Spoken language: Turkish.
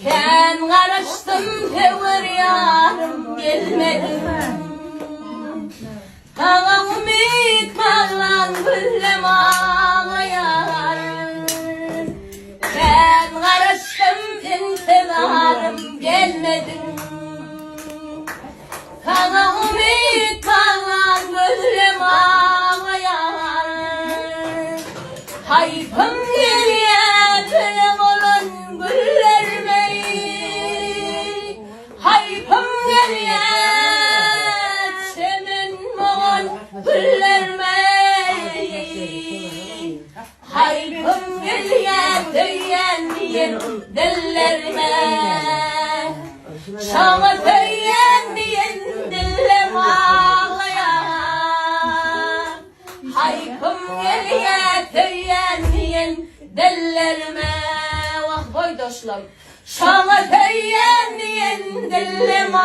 Sen karıştın tevir yarım gelmedin. Kalan ümit kalan güllem ağlayar. Ben karıştım intiharım gelmedin. Kalan ümit kalan güllem ağlayar. Hayfım geliyor olan güllerime. Hayfım geliyor senin olan güllerime. Hayfım geliyor diyen dillerime. Sana diyen dillerime ağlayan. Hayfım geliyor diyen dillerime. Vah boydaşlarım. Sana diyen dillerime